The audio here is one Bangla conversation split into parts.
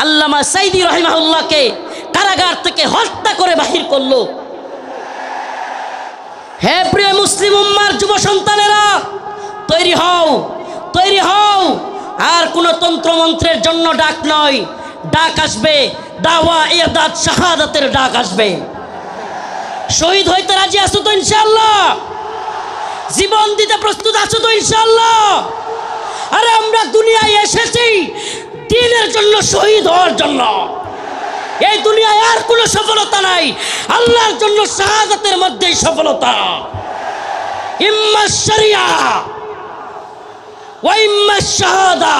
আল্লামা সাইদি রাহিমাহুল্লাহকে কারাগার থেকে হত্যা করে বাহির করলো। হে প্রিয় মুসলিম উম্মার যুব সন্তানেরা, তৈরি হও, তৈরি হও। আর কোনো তন্ত্রমন্ত্রের জন্য ডাক নয়, ডাক আসবে দাওয়া ইরদাদ শাহাদাতের ডাক আসবে। শহীদ হইতে রাজি আছো তো ইনশাআল্লাহ? জীবন দিতে প্রস্তুত আছো তো ইনশাআল্লাহ? আরে আমরা দুনিয়ায় এসেছি দ্বীনের জন্য, শহীদ হওয়ার জন্য। এই দুনিয়ায় আর কোনো সফলতা নাই, আল্লাহর জন্য শাহাদাতের মধ্যেই সফলতা। ইম্মা শরিয়া ওয়া ইম্মা শাহাদা,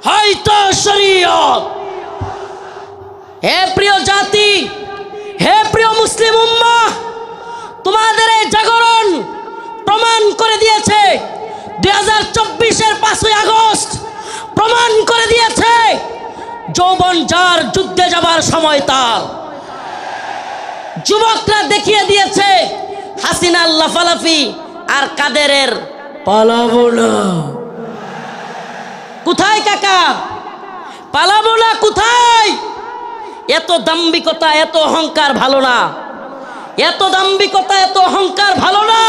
হয়তো শরীয়ত। হে প্রিয় জাতি, হে প্রিয় মুসলিম উম্মাহ, তোমাদের এই জাগরণ প্রমাণ করে দিয়েছে 2024-এর 5ই আগস্ট প্রমাণ করে দিয়েছে যৌবন যার যুদ্ধে যাবার সময় তার। যুবকরা দেখিয়ে দিয়েছে হাসিনার লাফালাফি আর কাদেরের পালাবো না। কোথায় কাকা? পালাবো না কোথায়? এত দাম্ভিকতা, এত অহংকার ভালো না। এত দাম্ভিকতা, এত অহংকার ভালো না।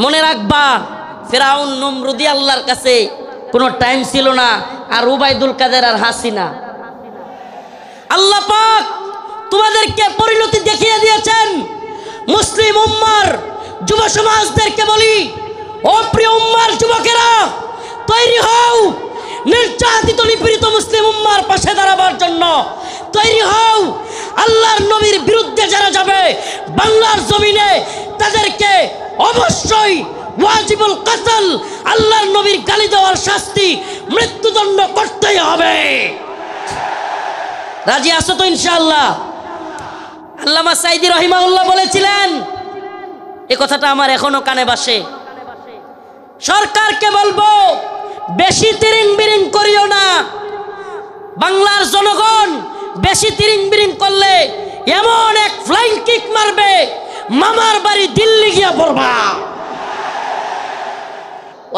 মনে রাখবা, ফেরাউন নমরুদি আল্লাহর কাছে কোনো টাইম ছিল না, আর উবাইদুল কাদের আর হাসিনা। আল্লাহ পাক তোমাদেরকে পরিণতি দেখিয়ে দিয়েছেন। মুসলিম উম্মার যুব সমাজদেরকে বলি, ও প্রিয় উম্মার যুবকেরা, তৈরি হও নির্যাতিত নিপীড়িত মুসলিম উম্মার পাশে দাঁড়াবার জন্য। তৈরি হও আল্লাহর নবীর বিরুদ্ধে যারা যাবে বাংলার জমিনে, তাদেরকে অবশ্যই ওয়াজিবুল কতল, আল্লাহর নবীর গালি দেওয়ার শাস্তি, মৃত্যুদণ্ড করতেই হবে। রাজি আছো তো ইনশাআল্লাহ? আল্লামা সাইদি রাহিমাহুল্লাহ বলেছিলেন, এই কথাটা আমার এখনো কানে বাসে। সরকারকে বলবো, বেশি তিরিং বিরিং করিও না। বাংলার জনগণ বেশি তিরিং বিরিং করলে এমন এক ফ্লাইং কিক মারবে, মামার বাড়ি দিল্লি গিয়া পড়বা।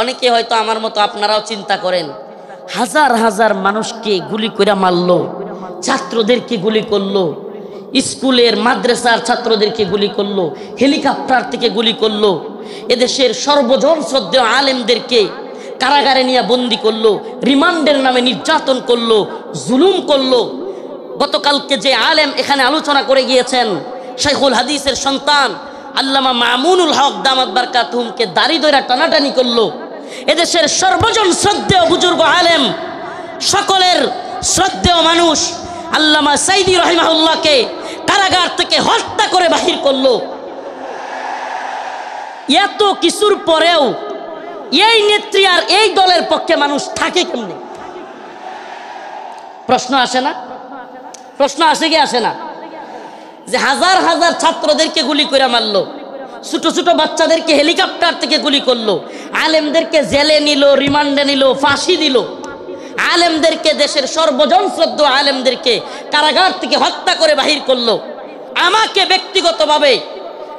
অনেকে হয়তো আমার মতো আপনারাও চিন্তা করেন, হাজার হাজার মানুষকে গুলি করে মারলো, ছাত্রদেরকে গুলি করলো, স্কুলের মাদ্রাসার ছাত্রদেরকে গুলি করলো, হেলিকপ্টার থেকে গুলি করলো, এদেশের সর্বজন শ্রদ্ধেয় আলেমদেরকে কারাগারে নিয়ে বন্দি করলো, রিমান্ডের নামে নির্যাতন করলো, জুলুম করলো। গতকালকে যে আলেম এখানে আলোচনা করে গিয়েছেন, শাইখুল হাদিসের সন্তান আল্লামা মামুনুল হক দামাত বারকাতুহুমকে দাড়ি ধরে টানাটানি করলো। এদেশের সর্বজন শ্রদ্ধেয় বুজুর্গ আলেম, সকলের শ্রদ্ধেয় মানুষ আল্লামা সাইদি রাহিমাহুল্লাহকে কারাগার থেকে হত্যা করে বাহির করলো। এত কিছুর পরেও এই নেত্রী আর এই দলের পক্ষে মানুষ থাকে কেমনে? প্রশ্ন আসে না? প্রশ্ন আসে কি আসে না? যে হাজার হাজার ছাত্রদেরকে গুলি করে মারলো, ছোট ছোট বাচ্চাদেরকে হেলিকপ্টার থেকে গুলি করলো, আলেমদেরকে জেলে নিল, রিমান্ডে নিল, ফাঁসি দিল, আলেমদেরকে, দেশের সর্বজন শ্রদ্ধেয় আলেমদেরকে কারাগার থেকে হত্যা করে বাহির করলো। আমাকে ব্যক্তিগতভাবে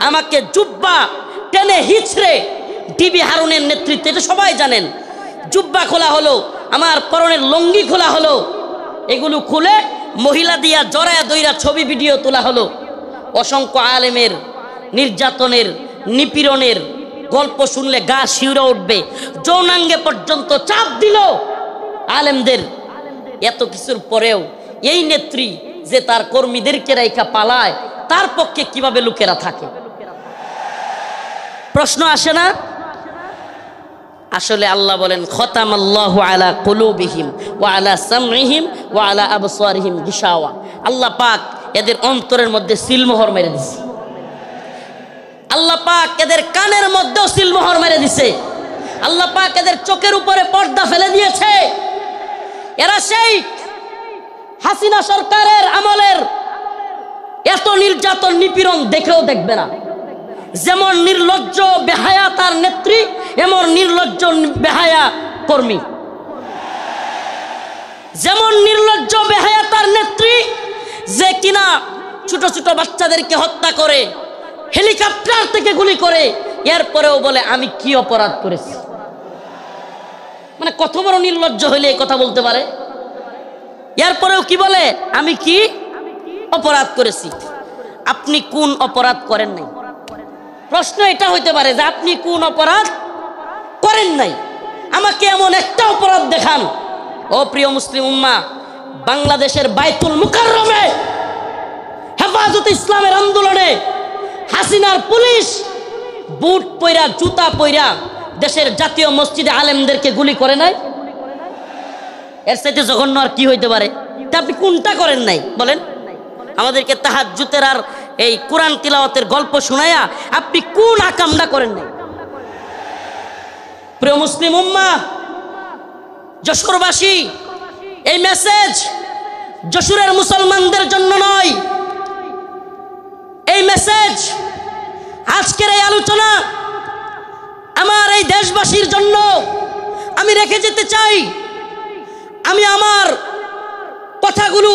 আমাকে জুব্বা টেনে হিচড়ে ডিবি হারুনের নেতৃত্বে, এটা সবাই জানেন, জুব্বা খোলা হলো, আমার পরনের লঙ্গি খোলা হলো, এগুলো খুলে মহিলা দিয়া জড়ায়া দইরা ছবি ভিডিও তোলা হলো। অসংখ্য আলেমের নির্যাতনের, নিপীড়নের গল্প শুনলে গা শিউরে উঠবে। যৌনাঙ্গে পর্যন্ত চাপ দিল আলেমদের। এত কিছুর পরেও এই নেত্রী যে তার কর্মীদেরকে রাইখা পালায়, তার পক্ষে কিভাবে লোকেরা থাকে? প্রশ্ন আসে না? আসলে আল্লাহ বলেন, খতামাল্লাহু আলা কুলুবিহিম ওয়া আলা সামইহিম ওয়া আলা আবসারিহিম গিশাওয়া। আল্লাহ পাক এদের অন্তরের মধ্যে সিলমোহর মেরে দিছে। আল্লাহ পাক এদের কানের মধ্যেও সিলমোহর মেরে দিছে। আল্লাহ পাক এদের চোখের উপরে পর্দা ফেলে দিয়েছে। এরা সেই হাসিনা সরকারের আমলের এত নির্যাতন নিপীড়ন দেখেও দেখবে না। যেমন নির্লজ্জ বেহায়া তার নেত্রী, এমন নির্লজ্জ বেহায়া কর্মী। যেমন নির্লজ্জ বেহায়া তার নেত্রী, যে কিনা ছোট ছোট বাচ্চাদেরকে হত্যা করে, হেলিকপ্টার থেকে গুলি করে, এরপরেও বলে আমি কি অপরাধ করেছি। মানে কত বড় নির্লজ্জ হইলে এই কথা বলতে পারে? এরপরেও কি বলে, আমি কি অপরাধ করেছি। আপনি কোন অপরাধ করেন নাই? প্রশ্ন এটা হইতে পারে যে আপনি কোন অপরাধ করেন নাই, আমাকে এমন একটা অপরাধ দেখান। ও প্রিয় মুসলিম উম্মাহ, বাংলাদেশের বাইতুল মুকাররমে হেফাজতে ইসলামের আন্দোলনে হাসিনার পুলিশ বুট পয়রা জুতা পয়রা দেশের জাতীয় মসজিদে আলেমদেরকে গুলি করে নাই। এর চাইতে জঘন্য আর কি হইতে পারে? তা আপনি কোনটা করেন নাই বলেন? আমাদেরকে তাহাজ্জুদের আর এই কোরআন তিলাওয়াতের গল্প শোনায়া আপনি কোন আকামটা করেন নাই? প্রিয় মুসলিম উম্মাহ, যশোরবাসী, এই মেসেজ যশোরের মুসলমানদের জন্য নয়, এই মেসেজ আজকের এই আলোচনা আমার এই দেশবাসীর জন্য আমি রেখে যেতে চাই। আমি আমার কথাগুলো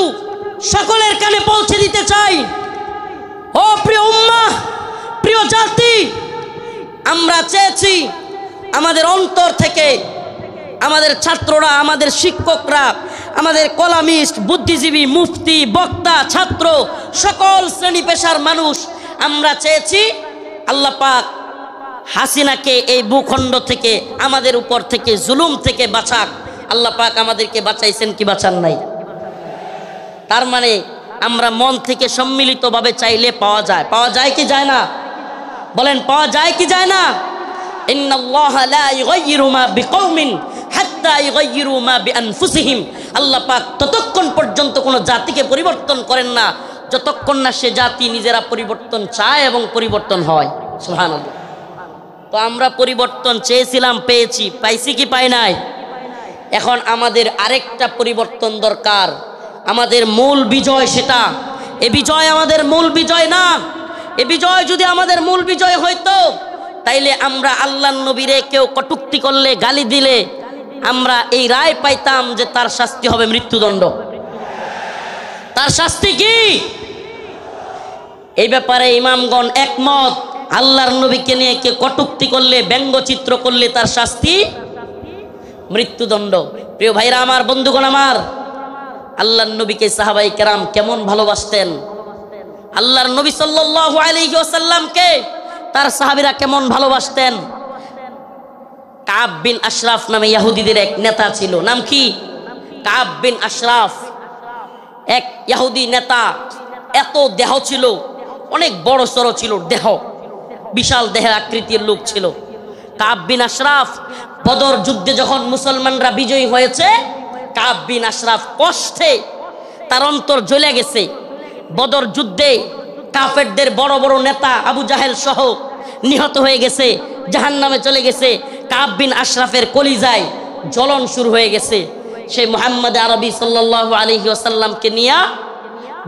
সকলের কানে পৌঁছে দিতে চাই। ও প্রিয় উম্মাহ, প্রিয় জাতি, আমরা চেয়েছি আমাদের অন্তর থেকে আমাদের ছাত্ররা, আমাদের শিক্ষকরা, আমাদের কলামিস্ট, বুদ্ধিজীবী, মুফতি, বক্তা, ছাত্র, সকল শ্রেণী পেশার মানুষ আমরা চেয়েছি আল্লাহ পাক হাসিনাকে এই ভূখণ্ড থেকে, আমাদের উপর থেকে, জুলুম থেকে বাঁচাক। আল্লাহ পাক আমাদেরকে বাঁচাইছেন কি বাঁচান নাই? তার মানে আমরা মন থেকে সম্মিলিতভাবে চাইলে পাওয়া যায়। পাওয়া যায় কি যায় না? বলেন, পাওয়া যায় কি যায় না? ইন্নাল্লাহা লা ইউগাইয়িরু মা বিকওমিন হাত্তা ইউগাইয়িরু মা বিআনফুসিহিম। আল্লাহ পাক ততক্ষণ পর্যন্ত কোনো জাতিকে পরিবর্তন করেন না যতক্ষণ না সে জাতি নিজেরা পরিবর্তন চায় এবং পরিবর্তন হয়। সুবহানাল্লাহ। তো আমরা পরিবর্তন চেয়েছিলাম, পেয়েছি। পাইছি কি পাই নাই? এখন আমাদের আরেকটা পরিবর্তন দরকার। আমাদের মূল বিজয় সেটা। এ বিজয় আমাদের মূল বিজয় না। এ বিজয় যদি আমাদের মূল বিজয় হইতো তাইলে আমরা আল্লাহর নবীরে কেউ কটূক্তি করলে, গালি দিলে আমরা এই রায় পাইতাম যে তার শাস্তি হবে মৃত্যুদণ্ড। তার শাস্তি কি? এই ব্যাপারে ইমামগণ একমত। আল্লাহর নবীকে নিয়ে কে কটূক্তি করলে, ব্যঙ্গচিত্র করলে তার শাস্তি মৃত্যুদণ্ড। প্রিয় ভাইরা আমার, বন্ধুগণ আমার, আল্লাহর নবীকে সাহাবায়ে কেরাম কেমন ভালোবাসতেন, আল্লাহর নবী সাল্লাল্লাহু আলাইহি ওয়াসাল্লামকে তার সাহাবীরা কেমন ভালোবাসতেন। কাব বিন আশরাফ নামে ইহুদিদের এক নেতা ছিল। নাম কি? কাব বিন আশরাফ, এক ইহুদি নেতা। এত দেহ ছিল, অনেক বড় সড়ো ছিল দেহ, বিশাল দেহের আকৃতির লোক ছিল কাব বিন আশরাফ। বদর যুদ্ধে যখন মুসলমানরা বিজয়ী হয়েছে, কাব বিন আশরাফ কষ্টে তার অন্তর জ্বলে গেছে। বদর যুদ্ধে কাফেরদের বড় বড় নেতা আবু জাহেল সহ নিহত হয়ে গেছে, জাহান্নামে চলে গেছে। কাব বিন আশরাফের কলিজায় জ্বলন শুরু হয়ে গেছে। সেই মুহাম্মদ আরবি সাল্লাল্লাহু আলাইহি ওয়াসাল্লামকে নিয়ে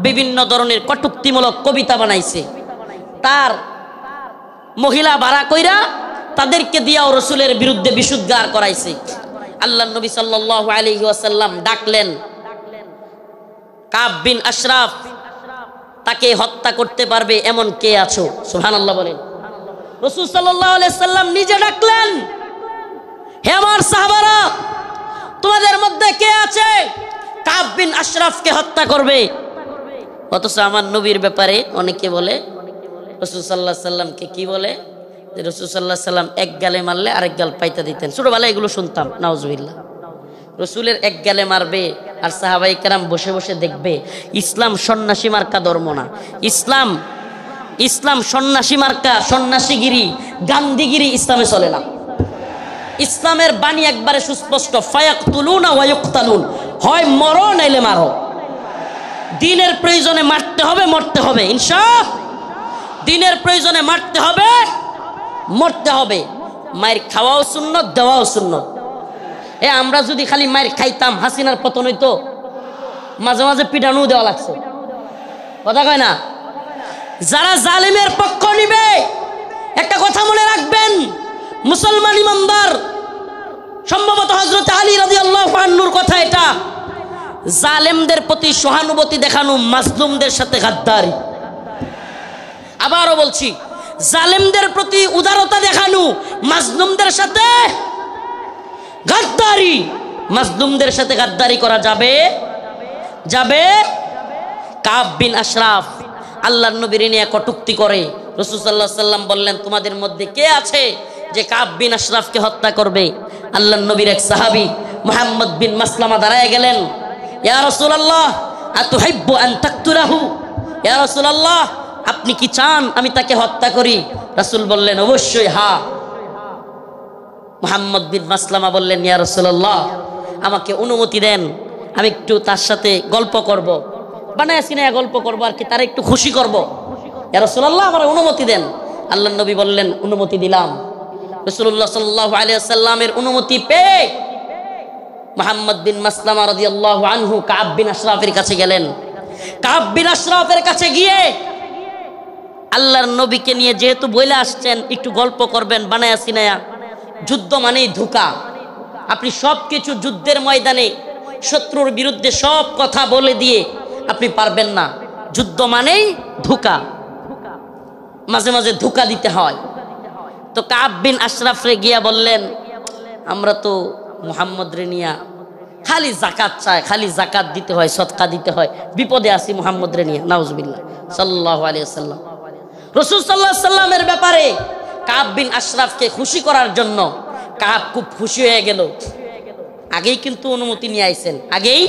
বিভিন্ন ধরনের কটূক্তিমূলক কবিতা বানাইছে। তার মহিলা ভাড়া কইরা তাদেরকে দিয়াও রসুলের বিরুদ্ধে বিশুদ্ধার করাইছে। আল্লাহর নবী সাল্লাল্লাহু আলাইহি ওয়াসাল্লাম ডাকলেন কাব বিন আশরাফ, তাকে হত্যা করতে পারবে এমন কে আছো? সুবহানাল্লাহ বলেন। রাসূল সাল্লাল্লাহু আলাইহি ওয়াসাল্লাম নিজে ডাকলেন, হে আমার সাহাবারা, তোমাদের মধ্যে কে আছে কাব বিন আশরাফকে হত্যা করবে? অথচ আমার নবীর ব্যাপারে অনেকে বলে, রাসূল সাল্লাল্লাহু আলাইহি ওয়াসাল্লামকে কি বলে, যে রাসূল সাল্লাল্লাহু আলাইহি ওয়াসাল্লাম এক গালে মারলে আরেক গাল পাইতা দিতেন। ছোটবেলায় এগুলো শুনতাম, নাউজুবিল্লাহ। রসুলের এক গালে মারবে আর সাহাবায়ে কেরাম বসে বসে দেখবে। ইসলাম সন্ন্যাসী মার্কা ধর্ম না। ইসলাম সন্ন্যাসী মার্কা, সন্ন্যাসীগিরি, গান্ধীগিরি ইসলামে চলে না। ইসলামের বাণী একবারে সুস্পষ্ট, ফায়াকতুলুনা ওয়া ইউকতালুন, হয় মরো নাইলে মারো। দিনের প্রয়োজনে মারতে হবে, মরতে হবে, ইনশাআল্লাহ। দিনের প্রয়োজনে মারতে হবে, মরতে হবে। মায়ের খাওয়াও সুন্নত, দেওয়াও সুন্নত। আমরা যদি খালি মায়ের খাইতাম, হাসিনার পতন হইতো। মাঝে মাঝে পিটানো দেওয়া লাগছে, কথা কয় না? যারা জালিমের পক্ষ নিবে, একটা কথা মনে রাখবেন, মুসলমান ইমানদার, সম্ভবত হযরত আলী রাদিয়াল্লাহু আনহুর কথা এটা, জালেমদের প্রতি সহানুভূতি দেখানো মাজলুমদের সাথে গাদ্দারি। আবারও বলছি, জালেমদের প্রতি উদারতা দেখানো মাজলুমদের সাথে গাদ্দারি। মাজলুমদের সাথে গাদ্দারি করা যাবে যাবে। কাব বিন আশরাফ আল্লাহর নবীর নিয়ে কটূক্তি করে। রাসূল সাল্লাল্লাহু আলাইহি সাল্লাম বললেন, তোমাদের মধ্যে কে আছে যে কাব বিন আশরাফকে হত্যা করবে? আল্লাহর নবীর এক সাহাবী মুহাম্মদ বিন মাসলামা দাঁড়ায় গেলেন, ইয়া রাসূলুল্লাহ আতুহিব্বু আন তাকতুলাহু, ইয়া রাসূলুল্লাহ আপনি কি চান আমি তাকে হত্যা করি? রাসূল বললেন, অবশ্যই হ্যাঁ। মুহাম্মদ বিন মাসলামা বললেন, ইয়া রাসূলুল্লাহ আমাকে অনুমতি দেন, আমি একটু তার সাথে গল্প করব, বানায় সিনায় গল্প করব আর কি, তার একটু খুশি করব। ইয়া রাসূলুল্লাহ আমার অনুমতি দেন। আল্লাহর নবী বললেন, অনুমতি দিলাম। রাসূলুল্লাহ সাল্লাল্লাহু আলাইহি ওয়াসাল্লামের অনুমতি পেয়ে মুহাম্মদ বিন মাসলামা রাদিয়াল্লাহু আনহু কাব বিন আশরাফের কাছে গেলেন। কাব বিন আশরাফের কাছে গিয়ে আল্লাহর নবীকে নিয়ে যেহেতু বলে আসছেন একটু গল্প করবেন বানায়া সিনায়া, যুদ্ধ মানেই ধোঁকা। আপনি সব কিছু যুদ্ধের ময়দানে শত্রুর বিরুদ্ধে সব কথা বলে দিয়ে আপনি পারবেন না। যুদ্ধ মানেই ধোঁকা, মাঝে মাঝে ধোঁকা দিতে হয়। তো কাব বিন আশরাফ রে গিয়া বললেন, আমরা তো মুহাম্মদ রে নিয়া খালি যাকাত চায়, খালি যাকাত দিতে হয়, সদকা দিতে হয়, বিপদে আছি মুহাম্মদ রে নিয়া। নাউজুবিল্লাহ সাল্লাল্লাহু আলাইহি ওয়াসাল্লাম। রাসূল সাল্লাল্লাহু আলাইহি ওয়াসাল্লামের ব্যাপারে কাব বিন আশরাফকে খুশি করার জন্য কাব খুব খুশি হয়ে গেল। আগেই কিন্তু অনুমতি নিয়ে আইছেন, আগেই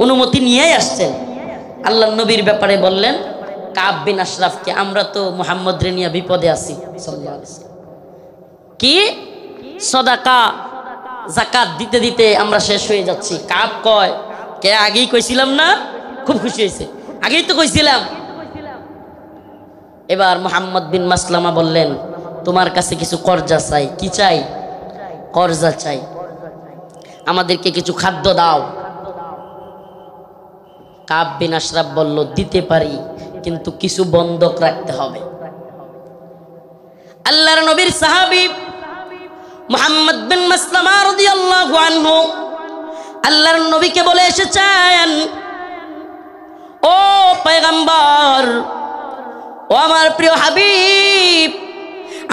অনুমতি নিয়েই আসছেন। আল্লাহর নবীর ব্যাপারে বললেন কাব বিন আশরাফকে, আমরা তো মুহাম্মদ রে নিয়ে বিপদে আছি সাল্লাল্লাহু আলাইহি ওয়াসাল্লাম, কি সদাকা যাকাত দিতে দিতে আমরা শেষ হয়ে যাচ্ছি। কাব কয়, কে আগেই কইছিলাম না? খুব খুশি হয়েছে, আগেই তো কইছিলাম। এবার মুহাম্মদ বিন মাসলামা বললেন, তোমার কাছে কিছু কর্জা চাই। কি চাই? কর্জা চাই, আমাদেরকে কিছু খাদ্য দাও। কাব বিন আশরাফ বলল, দিতে পারি কিন্তু কিছু বন্ধক রাখতে হবে। আল্লাহর নবীর সাহাবী মুহাম্মদ বিন মাসলামা রাদিয়াল্লাহু আনহু আল্লাহর নবীকে বলে এসেছেন, ও পয়গম্বর, ও আমার প্রিয় হাবিব,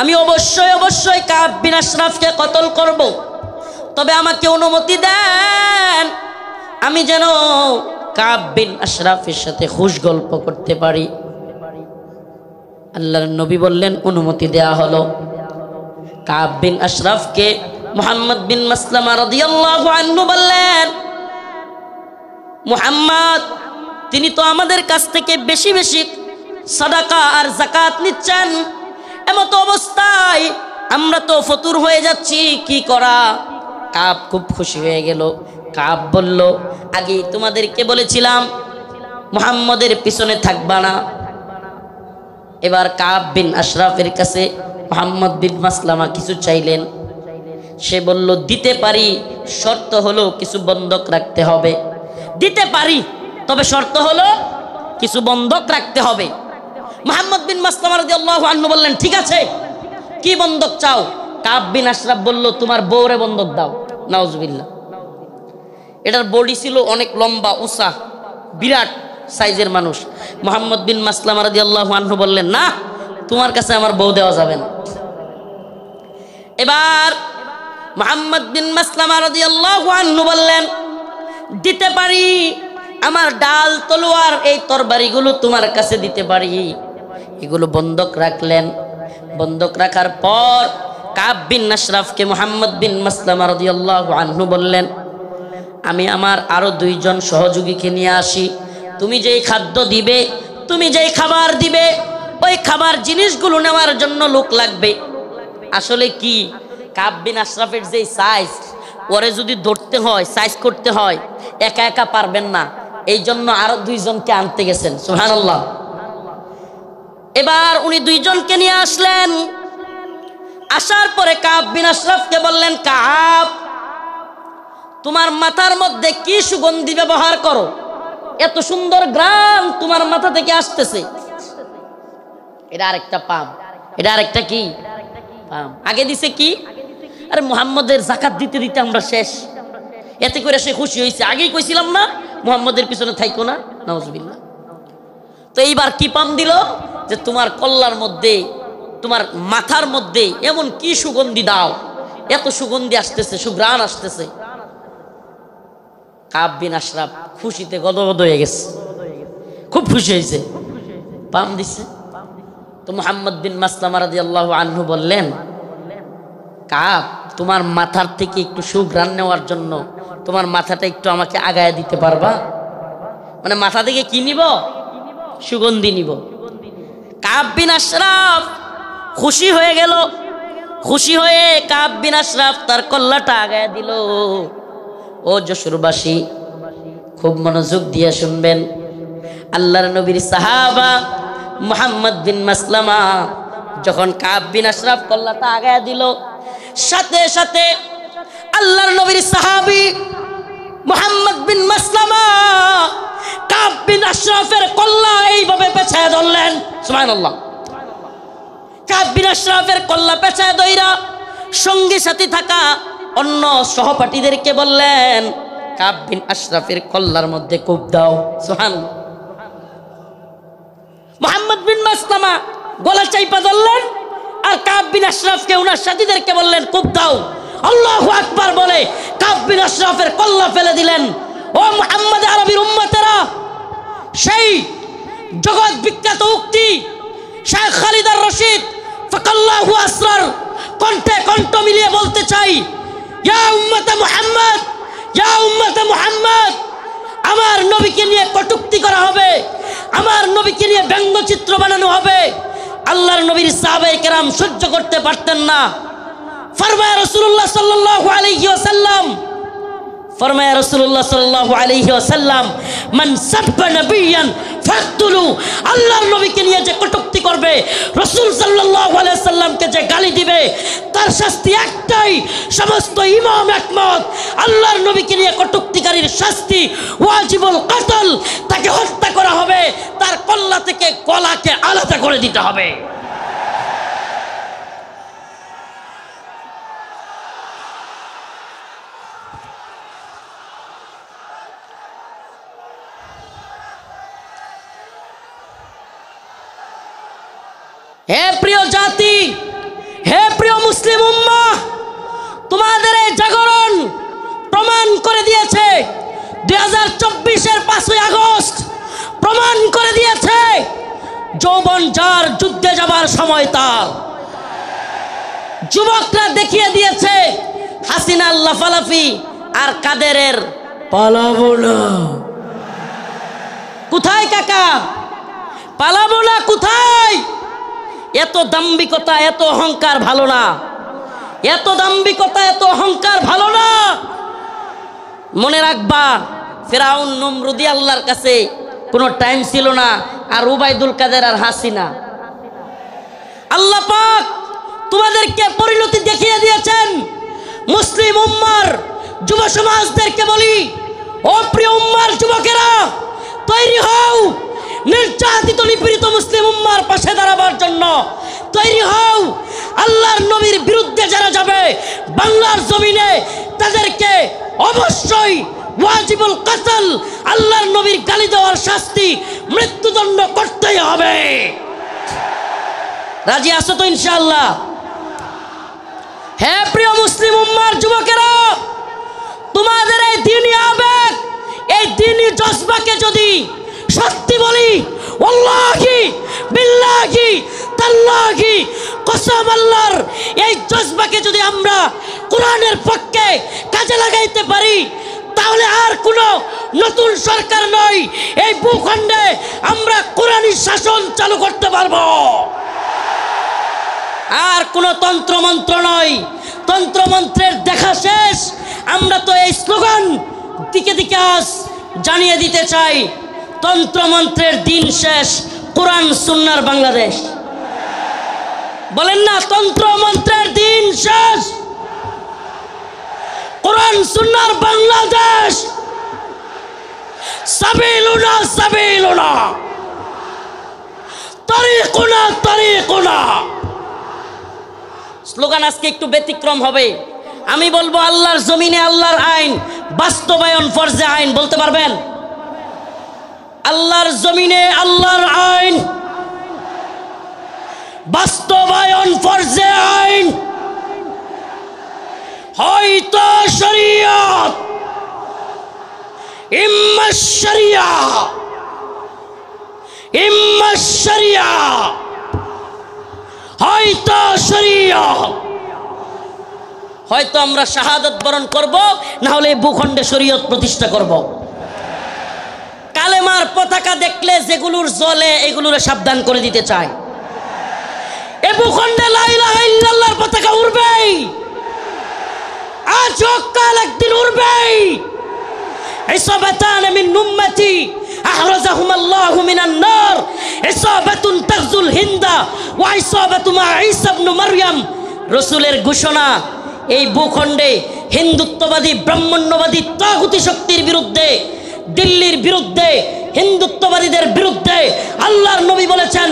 আমি অবশ্যই অবশ্যই কাব বিন আশরাফকে কতল করব, তবে আমাকে অনুমতি দেন আমি যেন কাব বিন আশরাফের সাথে খুশ গল্প করতে পারি। আল্লাহর নবী বললেন, অনুমতি দেয়া হলো। কাব বিন আশরাফকে মুহাম্মদ বিন মাসলামা রাদিয়াল্লাহু আনহু বললেন, মুহাম্মদ তিনি তো আমাদের কাছ থেকে বেশি বেশি সাদাকা আর যাকাত নিচ্ছেন, এমত অবস্থায় আমরা তো ফতুর হয়ে যাচ্ছি, কি করা? কাব খুব খুশি হয়ে গেল। কাব বলল, আগে তোমাদেরকে বলেছিলাম মুহাম্মদের পিছনে থাকবা না। এবার কাব বিন আশরাফের কাছে মুহাম্মদ বিন মাসলামা কিছু চাইলেন। সে বলল, দিতে পারি, শর্ত হলো কিছু বন্ধক রাখতে হবে। দিতে পারি, তবে শর্ত হলো কিছু বন্ধক রাখতে হবে। মুহাম্মদ বিন মাসলামা রাদিয়াল্লাহু আনহু বললেন, ঠিক আছে, কি বন্ধক চাও? কাব বিন আশরাফ বলল, তোমার বউরে বন্ধক দাও। নাউজুবিল্লাহ। এটার বডি ছিল অনেক লম্বা উঁচা, বিরাট সাইজের মানুষ। মুহাম্মদ বিন মাসলামা রাদিয়াল্লাহু আনহু বললেন, না, তোমার কাছে আমার বউ দেওয়া যাবে না। এবার মুহাম্মদ বিন মাসলামা রাদিয়াল্লাহু আনহু বললেন, দিতে পারি, আমার ডাল তলোয়ার এই তরবারিগুলো তোমার কাছে দিতে পারি। এগুলো বন্ধক রাখলেন। বন্ধক রাখার পর কাব বিন আশরাফকে মুহাম্মদ বিন মাসলামা রাদিয়াল্লাহু আনহু বললেন, আমি আমার আরো দুইজন সহযোগীকে নিয়ে আসি, তুমি যেই খাদ্য দিবে, তুমি যেই খাবার দিবে, ওই খাবার জিনিসগুলো নেওয়ার জন্য লোক লাগবে। আসলে কি, কাব বিন আশরাফের যেই সাইজ, ওরে যদি ধরতে হয়, সাইজ করতে হয়, একা একা পারবেন না, এই জন্য আরো দুইজনকে আনতে গেছেন। সুবহানাল্লাহ। এবার উনি দুইজনকে নিয়ে আসলেন। আসার পরে কাব বিন আশরাফকে বললেন, কাব, তোমার মাথার মধ্যে কি সুগন্ধি ব্যবহার করো? এত সুন্দর গ্রাম তোমার মাথা থেকে আসতেছে। এটা আরেকটা পাম, এটা আরেকটা কি পাম। আগে দিছে কি, আরে মুহাম্মদের যাকাত দিতে দিতে আমরা শেষ। এতে করে সে খুশি হয়েছে, আগেই কইছিলাম না মুহাম্মদের পিছনে থাইকো না। নাউজুবিল্লাহ। তো এইবার কি পাম দিল, যে তোমার কল্লার মধ্যে, তোমার মাথার মধ্যে এমন কি সুগন্ধি দাও, এত সুগন্ধি আসতেছে, সুঘ্রাণ আসতেছে। কাব বিন আশরাফ খুশিতে গদগদ হয়ে গেছে, খুব খুশি হয়েছে, পাম দিচ্ছে। তো মুহাম্মদ বিন মাসলামা রাদিয়াল্লাহু আনহু বললেন, কাব, তোমার মাথার থেকে একটু সুঘ্রাণ নেওয়ার জন্য তোমার মাথাটা একটু আমাকে আগায় দিতে পারবা? মানে মাথা থেকে কি নিব? সুগন্ধি নিব। কাব বিন আশরাফ খুশি হয়ে গেল। খুশি হয়ে কাব বিন আশরাফ তার কল্লাটা আগায় দিল। ও যশোরবাসী, খুব মনোযোগ দিয়ে শুনবেন। আল্লাহর নবীর সাহাবা মুহাম্মদ বিন মাসলামা যখন কাব বিন আশরাফ কল্লাটা আগায় দিল, সাথে সাথে আল্লাহর নবীর সাহাবী মুহাম্মদ বিন মাসলামা কাব বিন আশরাফের কল্লা এইভাবে পেছায় ধরলেন। সুবহানাল্লাহ। কাব বিন আশরাফের কল্লা পেছায় ধইরা সঙ্গী সাথী থাকা অন্য সহপাঠীদেরকে বললেন, কাব বিন আশরাফের কল্লার মধ্যে কূপ দাও। সুবহানাল্লাহ। মুহাম্মদ বিন মাসলামা গলা চাইপা ধরলেন, আর কাব বিন আশরাফকে ওনার সাথীদেরকে বললেন, কূপ দাও। আল্লাহু আকবার বলে কাব বিন আশরাফের কল্লা ফেলে দিলেন। ও মুহাম্মদ আরবির উম্মতেরা, সেই জগৎ বিখ্যাত উক্তি শেখ খালিদ আর রশিদ ফাকাল্লাহু আসরার কণ্ঠে কণ্ঠ মিলিয়ে বলতে চাই, ইয়া উম্মতে মুহাম্মদ, ইয়া উম্মতে মুহাম্মদ, আমার নবীকে নিয়ে কটূক্তি করা হবে, আমার নবীকে নিয়ে ব্যঙ্গচিত্র বানানো হবে। আল্লাহর নবীর সাহাবায়ে কেরাম সহ্য করতে পারতেন না। ফরমায় রাসূলুল্লাহ সাল্লাল্লাহু আলাইহি ওয়াসাল্লাম, ফরমায় রাসূলুল্লাহ সাল্লাল্লাহু আলাইহি ওয়াসাল্লাম, মান সাব্বা নাবিয়ান ফাকতুলু, আল্লাহর নবীকে নিয়ে যে কটূক্তি করবে, রাসূল সাল্লাল্লাহু আলাইহি ওয়াসাল্লামকে যে গালি দিবে, তার শাস্তি একটাই। সমস্ত ইমাম একমত, আল্লাহর নবীকে নিয়ে কটূক্তিকারীর শাস্তি ওয়াজিবুল কতল, তাকে হত্যা করা হবে, তার কল্লা থেকে গলাকে আলাদা করে দিতে হবে। হে প্রিয় জাতি, হে প্রিয় মুসলিম উম্মাহ, তোমাদের এই জাগরণ প্রমাণ করে দিয়েছে, 2024-এর 5ই আগস্ট প্রমাণ করে দিয়েছে, যৌবন যার যুদ্ধে যাবার সময় তার। যুবকরা দেখিয়ে দিয়েছে হাসিনার লাফালাফি আর কাদেরের পালাবো না। কোথায় কাকা? পালাবো না কোথায়? এত দাম্ভিকতা, এত অহংকার ভালো না। এত দাম্ভিকতা, এত অহংকার ভালো না। মনে রাখবা, ফেরাউন নমরুদি আল্লাহর কাছে কোনো টাইম ছিল না, আর উবাইদুল কাদের আর হাসিনা। আল্লাহ পাক তোমাদেরকে পরিণতি দেখিয়ে দিয়েছেন। মুসলিম উম্মার যুব সমাজদেরকে বলি, ও প্রিয় উম্মার যুবকেরা, তৈরি হও নির্যাতিত নিপীড়িত মুসলিম উম্মার পাশে দাঁড়াবার জন্য। তৈরি হও, আল্লাহর নবীর বিরুদ্ধে যারা যাবে বাংলার জমিনে, তাদেরকে অবশ্যই ওয়াজিবুল কতল, আল্লাহর নবীর গালি দেওয়ার শাস্তি, মৃত্যুদণ্ড করতেই হবে। রাজি আছো তো ইনশাআল্লাহ? হে প্রিয় মুসলিম উম্মার যুবকেরা, তোমাদের এই দ্বীনি আবেগ, এই দ্বীনি জজবাকে যদি সত্যি বলি, ওয়াল্লাহি বিল্লাহি তাল্লাহি, কসম আল্লাহর, এই জজবাকে যদি আমরা কোরআনের পক্ষে কাজে লাগাইতে পারি, তাহলে আর কোনো নতুন সরকার নয়, এই ভূখণ্ডে আমরা কোরআনী শাসন চালু করতে পারবো। আর কোনো তন্ত্রমন্ত্র নয়। তন্ত্রমন্ত্রের দেখা শেষ। আমরা তো এই স্লোগান দিকে দিকে আজ জানিয়ে দিতে চাই, তন্ত্রমন্ত্রের দিন শেষ, কোরআন সুন্নাহর বাংলাদেশ। বলেন না, তন্ত্রমন্ত্রের দিন শেষ, কোরআন সুন্নাহর বাংলাদেশ। সাবিলুনা সাবিলুনা, তারিকুনা তারিকুনা। স্লোগান আজকে একটু ব্যতিক্রম হবে। আমি বলবো, আল্লাহর জমিনে আল্লাহর আইন বাস্তবায়ন ফরজে আইন। বলতে পারবেন? আল্লাহর জমিনে আল্লাহর আইন বাস্তবায়ন ফরজে আইন। হয়তো শরীয়ত, ইম্মা শরিয়া, ইম্মা শরিয়া, হয়তো শরিয়া, হয়তো আমরা শাহাদাত বরণ করব, না হলে ভূখণ্ডে শরীয়ত প্রতিষ্ঠা করব। কালেমার পতাকা দেখলে যেগুলোর জ্বলে এগুলোর সাবধান করে দিতে চায়। এ ভূখণ্ডে লা ইলাহা ইল্লাল্লাহর পতাকা উড়বেই, আজ হোক কাল একদিন উড়বেই। ইসাবাতান মিন উম্মতি আহরাজাহুম আল্লাহু মিনান নার, ইসাবাতুন তাগজুল হিন্দা ওয়া ইসাবাতু মা ঈসা ইবনে মারইয়াম। রাসূলের ঘোষণা, এই ভূখণ্ডে হিন্দুত্ববাদী ব্রাহ্মণ্যবাদী তাগুতি শক্তির বিরুদ্ধে, দিল্লির বিরুদ্ধে, হিন্দুত্ববাদীদের বিরুদ্ধে আল্লাহর নবী বলেছেন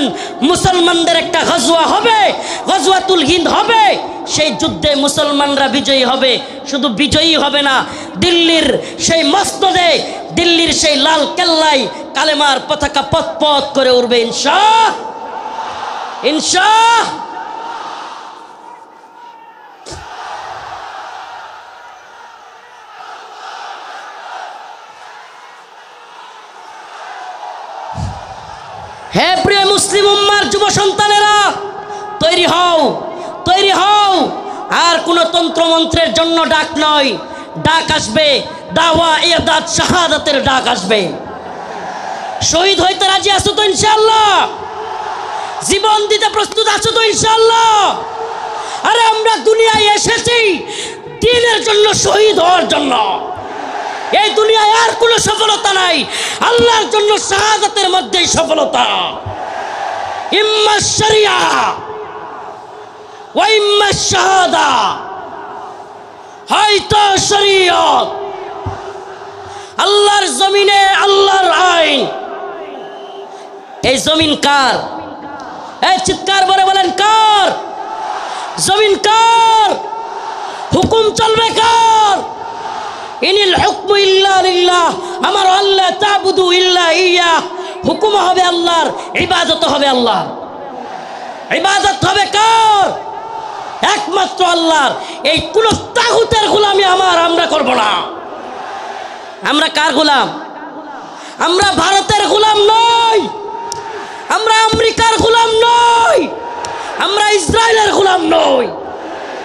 মুসলমানদের একটা গজওয়া হবে, গজওয়াতুল হিন্দ হবে। সেই যুদ্ধে মুসলমানরা বিজয়ী হবে। শুধু বিজয়ী হবে না, দিল্লির সেই মসনদে, দিল্লির সেই লাল কেল্লায় কালেমার পতাকা পথ পথ করে উঠবে ইনশাআল্লাহ, ইনশাআল্লাহ। হে প্রিয় মুসলিম উম্মার যুব সন্তানেরা, তৈরি হও, তৈরি হও। আর কোনো তন্ত্রমন্ত্রের জন্য ডাক নয়, ডাক আসবে দাওয়া ইরদাদ শাহাদাতের ডাক আসবে। শহীদ হইতে রাজি আছো তো ইনশাআল্লাহ? জীবন দিতে প্রস্তুত আছো তো ইনশাআল্লাহ? আরে আমরা দুনিয়ায় এসেছি দ্বীনের জন্য, শহীদ হওয়ার জন্য। এই দুনিয়ায় আর কোনো সফলতা নাই, আল্লাহর জন্য শাহাদাতের মধ্যেই সফলতা। ইম্মা শরিয়া ওয়া ইম্মা শাহাদা, হয়তো শরীয়ত। আল্লাহর জমিনে আল্লাহর আইন। এই জমিন কার? এই চিৎকার করে বলেন কার? জমিন কার? হুকুম চলবে কার? ইনিল হুকমু ইল্লা লিল্লাহ, আমার আল্লাহ তাবুদু ইল্লা ইয়া। হুকুম হবে আল্লাহর, ইবাদত হবে আল্লাহর। ইবাদত হবে কার? একমাত্র আল্লাহর। এই কোন তাগুতের গোলামি আমরা করব না। আমরা কার গোলাম? আমরা ভারতের গোলাম নই, আমরা আমেরিকার গোলাম নই, আমরা ইসরায়েলের গোলাম নই।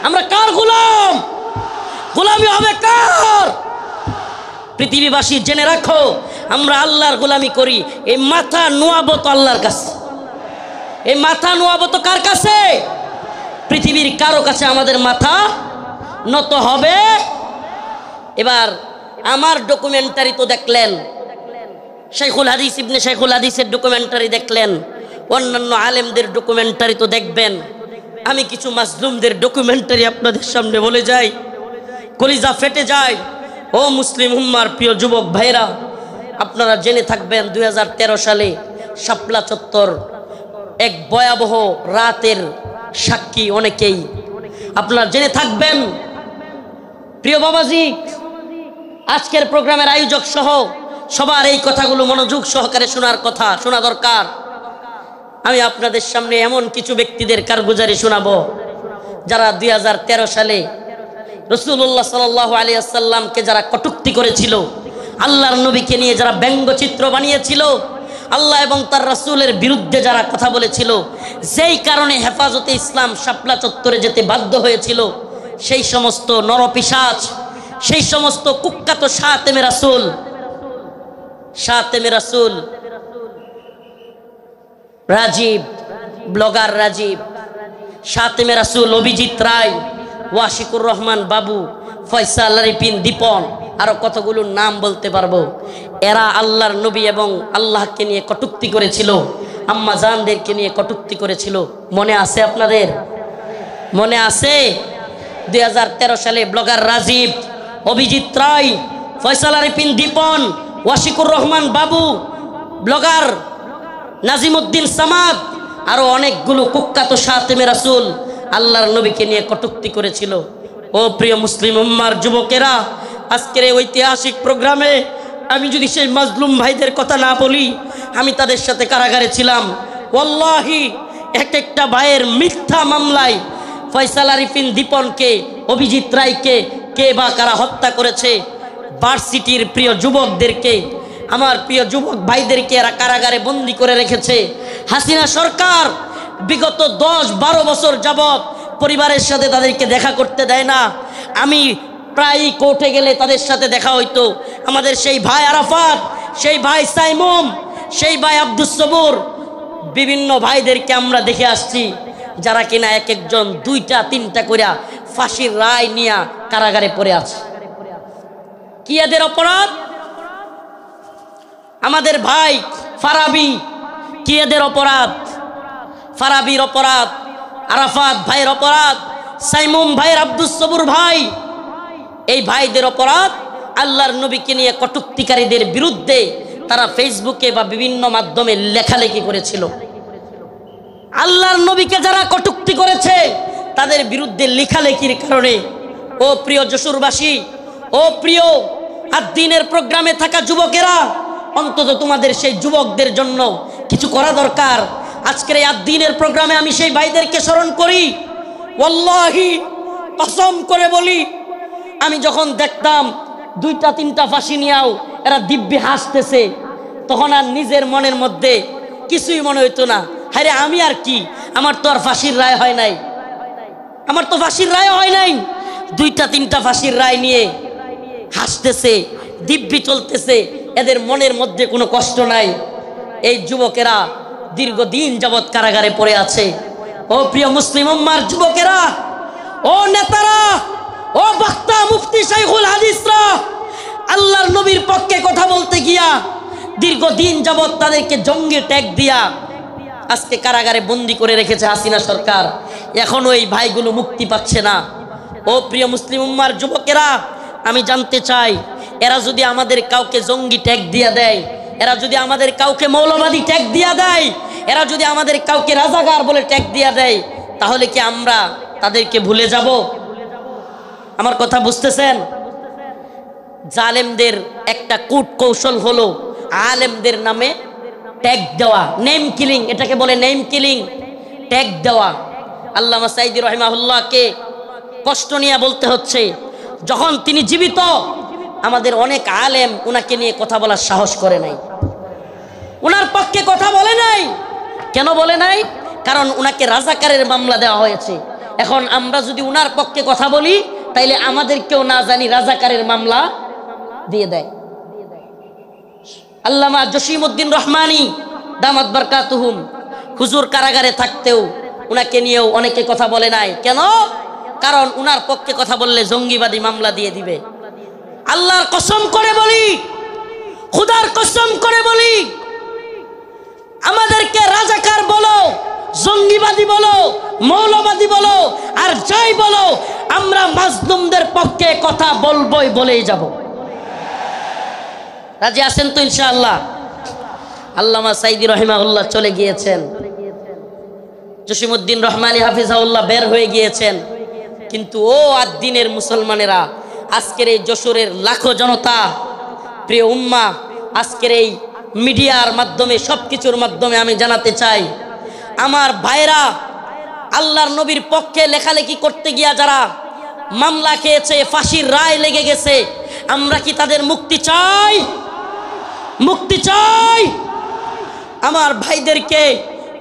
আমরা কার গোলাম? গোলামি হবে কার? পৃথিবীবাসী জেনে রাখো, আমরা আল্লাহর গোলামি করি। এই মাথা নোয়াবো তো আল্লাহর কাছে। এই মাথা নোয়াবো তো কার কাছে? পৃথিবীর কারো কাছে আমাদের মাথা নত হবে। এবার আমার ডকুমেন্টারি তো দেখলেন, শাইখুল হাদিস ইবনে শাইখুল হাদিসের ডকুমেন্টারি দেখলেন, অন্যান্য আলেমদের ডকুমেন্টারি তো দেখবেন। আমি কিছু মাজলুমদের ডকুমেন্টারি আপনাদের সামনে বলে যাই, কলিজা ফেটে যায়। ও মুসলিম উম্মার প্রিয় যুবক ভাইরা, আপনারা জেনে থাকবেন 2013 সালে শাপলা চত্বর এক ভয়াবহ রাতের সাক্ষী অনেকেই। আপনারা জেনে থাকবেন। প্রিয় বাবাজি, আজকের প্রোগ্রামের আয়োজক সহ সবার এই কথাগুলো মনোযোগ সহকারে শোনার কথা, শোনা দরকার। আমি আপনাদের সামনে এমন কিছু ব্যক্তিদের কারগুজারি শোনাবো যারা 2013 সালে রাসূলুল্লাহ সাল্লাল্লাহু আলাইহি ওয়াসাল্লামকে যারা কটূক্তি করেছিল, আল্লাহর নবীকে নিয়ে যারা ব্যঙ্গচিত্র বানিয়েছিল, আল্লাহ এবং তার রাসূলের বিরুদ্ধে যারা কথা বলেছিল, যেই কারণে হেফাজতে ইসলাম শাপলা চত্বরে যেতে বাধ্য হয়েছিল, সেই সমস্ত নরপিশাচ, সেই সমস্ত কুখ্যাত শাতেমে রাসূল রাজীব, ব্লগার রাজীব, শাতেমে রাসূল অভিজিৎ রায়, ওয়াশিকুর রহমান বাবু, ফয়সাল আরিফিন দীপন, আরো কতগুলোর নাম বলতে পারবো। এরা আল্লাহর নবী এবং আল্লাহকে নিয়ে কটূক্তি করেছিল, আম্মা জানদেরকে নিয়ে কটূক্তি করেছিল। মনে আছে আপনাদের? মনে আছে? 2013 সালে ব্লগার রাজীব, অভিজিৎ রায়, ফয়সাল আরিফিন দীপন, ওয়াশিকুর রহমান বাবু, ব্লগার নাজিমউদ্দিন সামাদ, আরো অনেকগুলো কুখ্যাত শাতেমে রাসূল আল্লাহর নবীকে নিয়ে কটূক্তি করেছিল। ও প্রিয় মুসলিম উম্মার যুবকেরা, আজকের এই ঐতিহাসিক প্রোগ্রামে আমি যদি সেই মাজলুম ভাইদের কথা না বলি, আমি তাদের সাথে কারাগারে ছিলাম। ওয়াল্লাহি এক একটা ভাইয়ের মিথ্যা মামলায় ফয়সাল আরিফিন দীপনকে, অভিজিৎ রায়কে কে বা কারা হত্যা করেছে, ভার্সিটির প্রিয় যুবকদেরকে, আমার প্রিয় যুবক ভাইদেরকে এরা কারাগারে বন্দি করে রেখেছে। হাসিনা সরকার বিগত 10-12 বছর যাবৎ পরিবারের সাথে তাদেরকে দেখা করতে দেয় না। আমি প্রায়ই কোর্টে গেলে তাদের সাথে দেখা হইতো। আমাদের সেই ভাই আরাফাত, সেই ভাই সাইমুম, সেই ভাই আব্দুস সবুর, বিভিন্ন ভাইদেরকে আমরা দেখে আসছি যারা কিনা এক একজন 2টা-3টা করে ফাঁসির রায় নিয়ে কারাগারে পড়ে আছে। কি এদের অপরাধ? আমাদের ভাই ফারাবি, কি এদের অপরাধ? ফারাবির অপরাধ, আরাফাত ভাইয়ের অপরাধ, সাইমুম ভাইয়ের, আব্দুস সবুর ভাই, এই ভাইদের অপরাধ আল্লাহর নবীকে নিয়ে কটূক্তিকারীদের বিরুদ্ধে তারা ফেসবুকে বা বিভিন্ন মাধ্যমে লেখালেখি করেছিল। আল্লাহর নবীকে যারা কটূক্তি করেছে তাদের বিরুদ্ধে লেখালেখির কারণে, ও প্রিয় যশোরবাসী, ও প্রিয় আদ-দ্বীনের প্রোগ্রামে থাকা যুবকেরা, অন্তত তোমাদের সেই যুবকদের জন্য কিছু করা দরকার। আজকের এই আদ-দ্বীনের প্রোগ্রামে আমি সেই ভাইদেরকে স্মরণ করি। ওয়াল্লাহি কসম করে বলি, আমি যখন দেখতাম 2টা-3টা ফাঁসি নিয়েও এরা দিব্যি হাসতেছে, তখন আর নিজের মনের মধ্যে কিছুই মনে হইতো না। আরে আমি আর কি, আমার তো আর ফাঁসির রায় হয় নাই, আমার তো ফাঁসির রায় হয় নাই। 2টা-3টা ফাঁসির রায় নিয়ে হাসতেছে, দিব্যি চলতেছে, এদের মনের মধ্যে কোনো কষ্ট নাই। এই যুবকেরা দীর্ঘদিন যাবৎ কারাগারে পড়ে আছে। ও প্রিয় মুসলিম উম্মার যুবকেরা, ও নেতারা, ও বক্তা মুফতি শাইখুল হাদিসরা, আল্লাহর নবীর পক্ষে কথা বলতে গিয়া দীর্ঘদিন যাবৎ তাদেরকে জঙ্গি ট্যাগ দিয়া আজকে কারাগারে বন্দি করে রেখেছে হাসিনা সরকার। এখনো এই ভাইগুলো মুক্তি পাচ্ছে না। ও প্রিয় মুসলিম উম্মার যুবকেরা, আমি জানতে চাই, এরা যদি আমাদের কাউকে জঙ্গি ট্যাগ দিয়া দেয়, এরা যদি আমাদের কাউকে মৌলবাদী ট্যাগ দিয়া দেয়, এরা যদি আমাদের কাউকে রাজাকার বলে ট্যাগ দিয়া দেয়, তাহলে কি আমরা তাদেরকে ভুলে যাব? আমার কথা বুঝতেছেন? জালেমদের একটা কূট কৌশল হলো আলেমদের নামে ট্যাগ দেওয়া, নেম কিলিং, এটাকে বলে নেম কিলিং, ট্যাগ দেওয়া। আল্লামা সাঈদী রাহিমাহুল্লাহকে কষ্ট নিয়ে বলতে হচ্ছে, যখন তিনি জীবিত আমাদের অনেক আলেম ওনাকে নিয়ে কথা বলার সাহস করে নাই, ওনার পক্ষে কথা বলে নাই। কেন বলে নাই? কারণ ওনাকে রাজাকারের মামলা দেওয়া হয়েছে। এখন আমরা যদি ওনার পক্ষে কথা বলি, তাইলে আমাদেরকেও না জানি রাজাকারের মামলা দিয়ে দেয়। আল্লামা জসিমউদ্দিন রহমানী দামাত বারকাতুহুম, হুজুর কারাগারে থাকতেও উনাকে নিয়েও অনেকে কথা বলে নাই। কেন? কারণ উনার পক্ষে কথা বললে জঙ্গিবাদী মামলা দিয়ে দিবে। আল্লাহর কসম করে বলি, খুদার কসম করে বলি, আমাদেরকে রাজাকার বলো, জঙ্গিবাদী বলো, মৌলবাদী বলো, আর যাই বলো, আমরা মাজলুমদের পক্ষে কথা বলবোই, বলেই যাব। রাজি আছেন তো ইনশাআল্লাহ? আল্লামা সাঈদী রাহিমাহুল্লাহ চলে গিয়েছেন, জসিমউদ্দিন রহমানী হাফিজাহুল্লাহ বের হয়ে গিয়েছেন, কিন্তু ও আদ-দ্বীনের মুসলমানেরা, আজকের এই যশোরের লাখো জনতা, প্রিয় উম্মা, আজকের এই মিডিয়ার মাধ্যমে, সবকিছুর মাধ্যমে আমি জানাতে চাই, আমার ভাইরা আল্লাহর নবীর পক্ষে লেখালেখি করতে গিয়া যারা মামলা খেয়েছে, ফাঁসির রায় লেগে গেছে, আমরা কি তাদের মুক্তি চাই? মুক্তি চাই। আমার ভাইদেরকে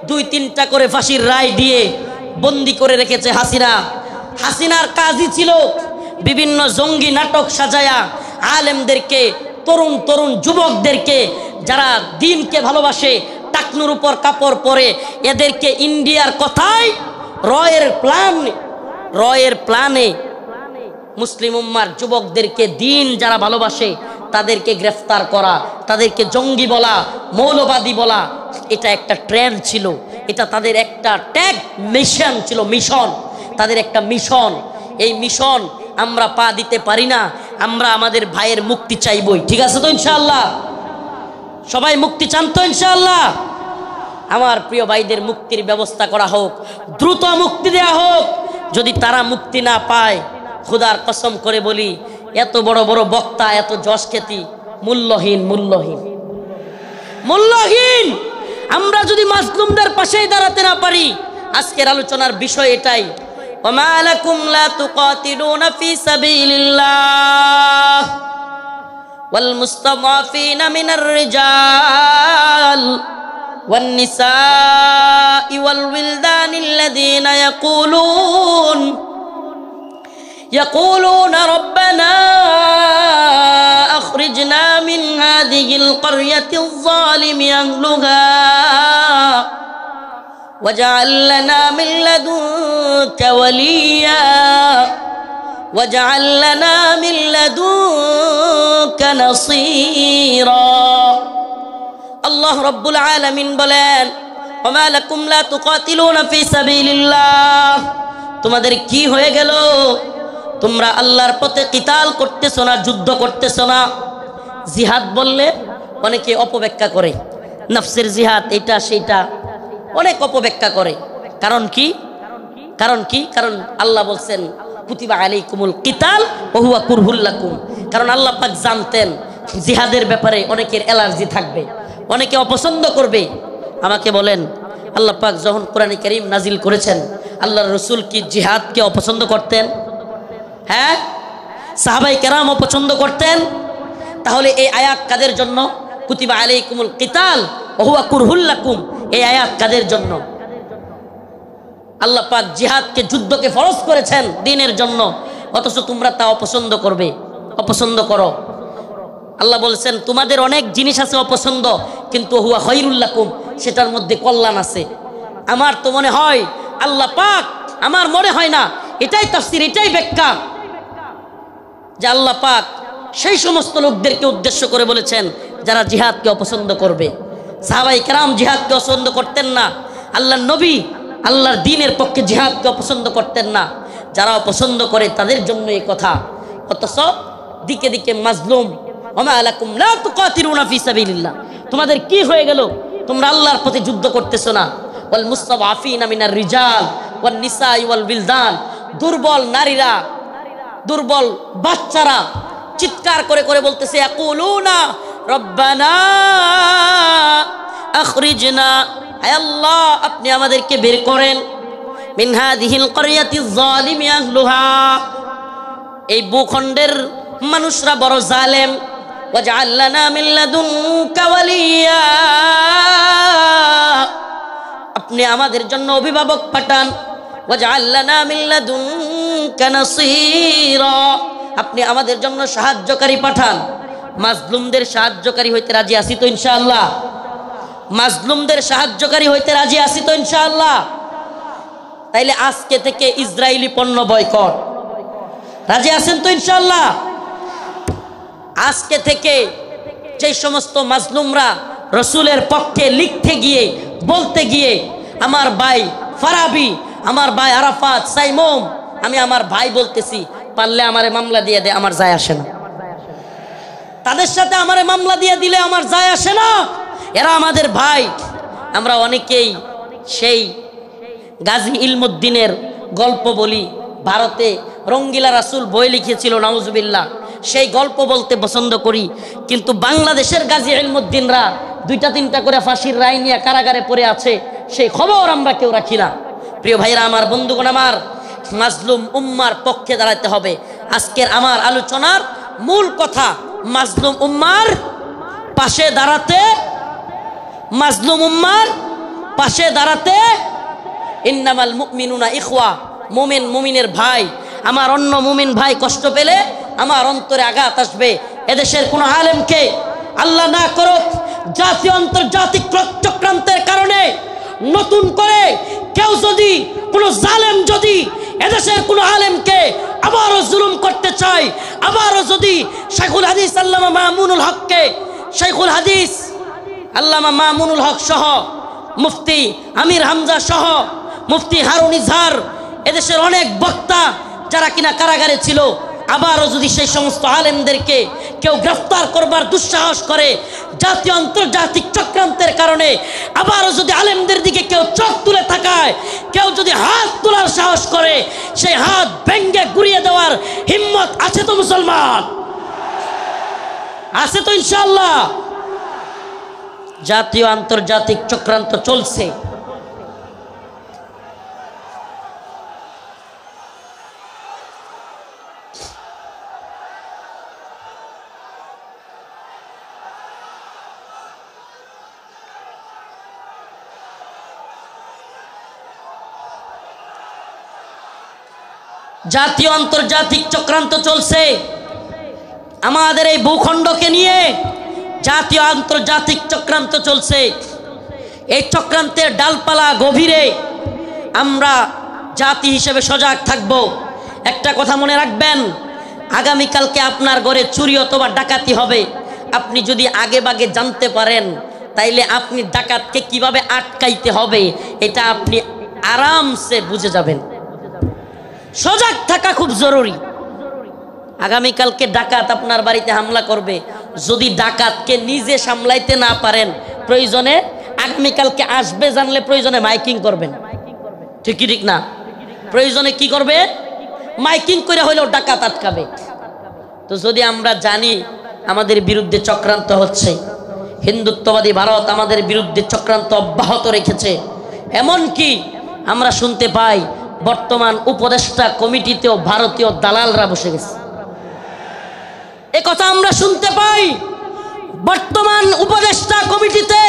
2-3টা করে ফাঁসির রায় দিয়ে বন্দি করে রেখেছে হাসিনা। হাসিনার কাজই ছিল বিভিন্ন জঙ্গি নাটক সাজায়া আলেমদেরকে, তরুণ তরুণ যুবকদেরকে যারা দ্বীনকে ভালোবাসে, টাকনুর উপর কাপড় পরে, এদেরকে ইন্ডিয়ার কথায় রয়ের প্ল্যানে মুসলিম উম্মার যুবকদেরকে, দ্বীন যারা ভালোবাসে তাদেরকে গ্রেফতার করা, তাদেরকে জঙ্গি বলা, মৌলবাদী বলা, এটা একটা ট্রেন্ড ছিল, এটা তাদের একটা ট্যাগ মিশন ছিল, মিশন, তাদের একটা মিশন। এই মিশন আমরা পা দিতে পারি না। আমরা আমাদের ভাইয়ের মুক্তি চাইবই, ঠিক আছে তো ইনশাআল্লাহ? সবাই মুক্তি চান তো ইনশাআল্লাহ? আমার প্রিয় ভাইদের মুক্তির ব্যবস্থা করা হোক, দ্রুত মুক্তি দেয়া হোক। যদি তারা মুক্তি না পায়, খুদার কসম করে বলি, এত বড় বড় বক্তা, এত যশ খ্যাতি মূল্যহীন, মূল্যহীন, মূল্যহীন। আমরা যদি মাজলুমদের পাশেই দাঁড়াতে না পারি, আজকের আলোচনার বিষয় এটাই, ওমা লাকুম লা তুকাতিলুনা ফি সাবিলিল্লাহ, ওয়াল মুস্তাদাফিনা মিনার রিজাল ওয়ান নিসাই ওয়াল উইলদানিল্লাযীনা يقولون ربنا أخرجنا من هذه القرية الظالم أهلها واجعل لنا من لدنك وليا واجعل لنا من لدنك نصيرا الله رب العالمين বলেন وما لكم لا تقاتلون في سبيل الله তোমাদের কি হয়ে গেল তোমরা আল্লাহর পথে কিতাল করতেছ না যুদ্ধ করতেছ না জিহাদ বললে অনেকে অপব্যাখ্যা করে নফসের জিহাদ এটা সেটা অনেক অপব্যাখ্যা করে কারণ কি কারণ আল্লাহ বলছেন কুতিবা আলাইকুমুল কিতাল ওয়া হুয়া কুরহুল লাকুম কারণ আল্লাহ পাক জানতেন জিহাদের ব্যাপারে অনেকের অ্যালার্জি থাকবে অনেকে অপছন্দ করবে আমাকে বলেন আল্লাহ পাক যখন কোরআনে কারীম নাজিল করেছেন আল্লাহর রাসূল কি জিহাদকে অপছন্দ করতেন হ্যাঁ সাহাবায়ে কেরাম অপছন্দ করতেন তাহলে এই আয়াত কাদের জন্য কুতিবা আলাইকুমুল কিতাল ওয়া হুয়া কুরহুল লাকুম এই আয়াত কাদের জন্য আল্লাহ পাক জিহাদকে যুদ্ধকে ফরজ করেছেন দ্বীনের জন্য অথচ তোমরা তা অপছন্দ করো আল্লাহ বলেছেন তোমাদের অনেক জিনিস আছে অপছন্দ কিন্তু হুয়া খায়রুল লাকুম সেটার মধ্যে কল্যাণ আছে আমার তো মনে হয় আল্লাহ পাক আমার মনে হয় না এটাই তাফসীর এটাই ব্যাখ্যা যে আল্লাহ পাক সেই সমস্ত লোকদেরকে উদ্দেশ্য করে বলেছেন যারা জিহাদকে অপছন্দ করবে সাহাবায়ে কেরাম জিহাদকে পছন্দ করতেন না আল্লাহর নবী আল্লাহর দ্বীনের পক্ষে জিহাদকে পছন্দ করতেন না যারা পছন্দ করে তাদের জন্য এই কথা অথচ দিকে দিকে মাজলুম ওমা আলাকুম লা তুকাতিলুনা ফি সাবিলিল্লাহ তোমাদের কি হয়ে গেল তোমরা আল্লাহর পথে যুদ্ধ করতেছো না ওয়াল মুস্তাদাফিনা মিনার রিজাল ওয়ান নিসাই ওয়াল বিলদান দুর্বল নারীরা দুর্বল বাচ্চারা চিৎকার করে করে বলতেছে ইয়াকুলুনা রব্বানা আখরিজনা হে আল্লাহ আপনি আমাদেরকে বের করেন মিন হাযিহিল ক্বরিয়াতিজ যালিমি আহলুহা এই ভূখণ্ডের মানুষরা বড় জালেম ওয়াজআল লানা মিন লাদুনকা ওয়ালিয়া আপনি আমাদের জন্য অভিভাবক পাঠান ওয়াজআল লানা মিন লাদুনকা নাসীরা আপনি আমাদের জন্য সাহায্যকারী পাঠান মাজলুমদের সাহায্যকারী হইতে রাজি আছি তো ইনশাআল্লাহ মাজলুমদের সাহায্যকারী হইতে রাজি আছি তো ইনশাআল্লাহ তাইলে আজকে থেকে ইসরায়েলি পণ্য বয়কট রাজি আছেন তো ইনশাআল্লাহ আজকে থেকে যে সমস্ত মাজলুমরা রাসূলের পক্ষে লিখতে গিয়ে বলতে গিয়ে আমার ভাই ফারাবি আমার ভাই আরাফাত সাইমুম আমি আমার ভাই বলতেছি পারলে আমারে মামলা দিয়ে দে আমার যায় আসে না তাদের সাথে আমারে মামলা দিয়ে দিলে আমার যায় আসে না এরা আমাদের ভাই আমরা অনেকেই সেই গাজী ইলমুদ্দিনের গল্প বলি ভারতে রঙ্গিলা রাসূল বই লিখেছিল নাউজুবিল্লাহ সেই গল্প বলতে পছন্দ করি কিন্তু বাংলাদেশের গাজী ইলমুদ্দিনরা দুইটা তিনটা করে ফাঁসির রায় নিয়ে কারাগারে পড়ে আছে সেই খবর আমরা কেউ রাখি না প্রিয় ভাইরা আমার বন্ধুগণ আমার মাজলুম উম্মার পক্ষে দাঁড়াতে হবে আজকের আমার আলোচনার মূল কথা মাজলুম উম্মার পাশে দাঁড়াতে মাজলুম উম্মার পাশে দাঁড়াতে ইন্নামাল মুমিনুনা ইখওয়া মুমিন মুমিনের ভাই আমার অন্য মুমিন ভাই কষ্ট পেলে আমার অন্তরে আঘাত আসবে এদেশের কোন আলেমকে আল্লাহ না করুক জাতীয় আন্তর্জাতিক চক্রান্তের কারণে নতুন করে কেউ যদি কোনো জালেম যদি এদেশের কোনো আলেমকে আবারও জুলুম করতে চায় আবারও যদি শাইখুল হাদিস আল্লামা মামুনুল হককে শাইখুল হাদিস আল্লামা মামুনুল হক সহ মুফতি আমির হামজা সহ মুফতি হারুন ইজহার এদেশের অনেক বক্তা যারা কিনা কারাগারে ছিল আবারও যদি সেই সমস্ত আলেমদেরকে কেউ গ্রেফতার করবার দুঃসাহস করে জাতীয় আন্তর্জাতিক চক্রান্তের কারণে আবারও যদি আলেমদের দিকে কেউ চোখ তুলে তাকায় কেউ যদি হাত তোলার সাহস করে সেই হাত ভেঙ্গে গুড়িয়ে দেওয়ার হিম্মত আছে তো মুসলমান আছে তো ইনশাআল্লাহ জাতীয় আন্তর্জাতিক চক্রান্ত চলছে জাতীয় আন্তর্জাতিক চক্রান্ত চলছে আমাদের এই ভূখণ্ডকে নিয়ে। জাতীয় আন্তর্জাতিক চক্রান্ত চলছে। এই চক্রান্তের ডালপালা গভীরে আমরা জাতি হিসেবে সজাগ থাকব। একটা কথা মনে রাখবেন, আগামীকালকে আপনার ঘরে চুরি অথবা ডাকাতি হবে। আপনি যদি আগে ভাগে জানতে পারেন তাইলে আপনি ডাকাতকে কিভাবে আটকাইতে হবে এটা আপনি আরামসে বুঝে যাবেন। সজাগ থাকা খুব জরুরি। আগামীকালকে ডাকাত আপনার বাড়িতে হামলা করবে, যদি ডাকাতকে নিজে সামলাইতে না পারেন প্রয়োজনে আগামীকালকে আসবে জানলে প্রয়োজনে মাইকিং করবেন। ঠিক ঠিক না? প্রয়োজনে কি করবে? মাইকিং করে হইলেও ডাকাত আটকাবে। তো যদি আমরা জানি আমাদের বিরুদ্ধে চক্রান্ত হচ্ছে, হিন্দুত্ববাদী ভারত আমাদের বিরুদ্ধে চক্রান্ত অব্যাহত রেখেছে, এমনকি আমরা শুনতে পাই বর্তমান উপদেষ্টা কমিটিতেও ভারতীয় দালালরা বসে গেছে। এ কথা আমরা শুনতে পাই, বর্তমান উপদেষ্টা কমিটিতে